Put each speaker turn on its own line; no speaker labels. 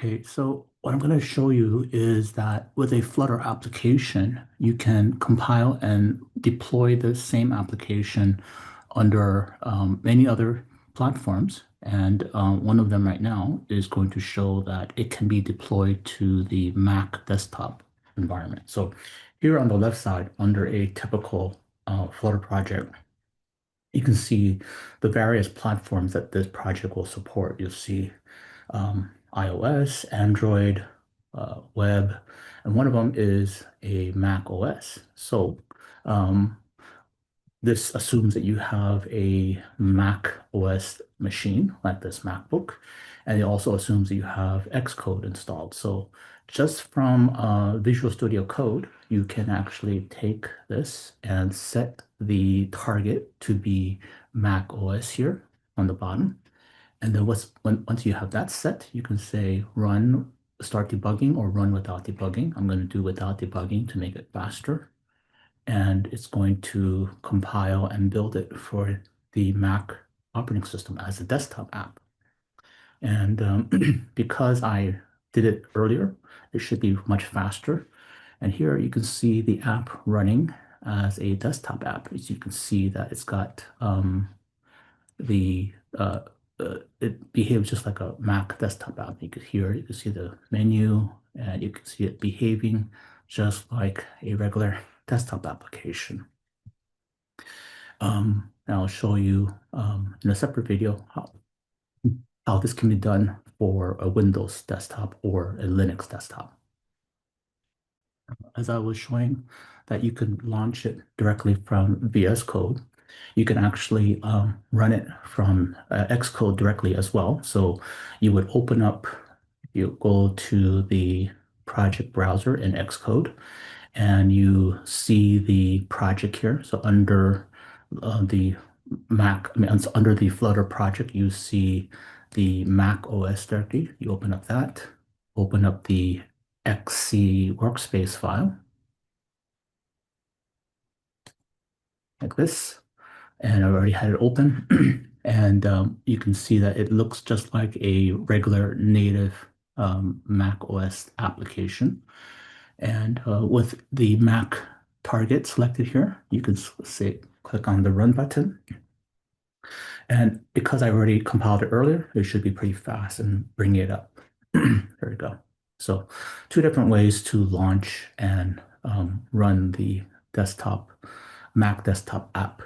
Okay, so what I'm going to show you is that with a Flutter application, you can compile and deploy the same application under many other platforms. And one of them right now is going to show that it can be deployed to the Mac desktop environment. So here on the left side, under a typical Flutter project, you can see the various platforms that this project will support. You'll see iOS, Android, web, and one of them is a Mac OS. So um, this assumes that you have a Mac OS machine like this MacBook, and it also assumes that you have Xcode installed. So just from Visual Studio Code, you can actually take this and set the target to be Mac OS here on the bottom. And then once you have that set, you can say run, start debugging or run without debugging. I'm going to do without debugging to make it faster. And it's going to compile and build it for the Mac operating system as a desktop app. And because I did it earlier, it should be much faster. And here you can see the app running as a desktop app. As you can see that it's got the it behaves just like a Mac desktop app. You can see the menu, and you can see it behaving just like a regular desktop application. And I'll show you in a separate video how this can be done for a Windows desktop or a Linux desktop. As I was showing that you can launch it directly from VS Code, you can actually run it from Xcode directly as well. So you would open up, you go to the project browser in Xcode, and you see the project here. So under the under the Flutter project, you see the Mac OS directory. You open up that, open up the XC workspace file like this, and I already had it open. And you can see that it looks just like a regular native Mac OS application. And with the Mac target selected here, you can say click on the Run button. And because I already compiled it earlier, it should be pretty fast and bring it up. There we go. So two different ways to launch and run the Mac desktop app.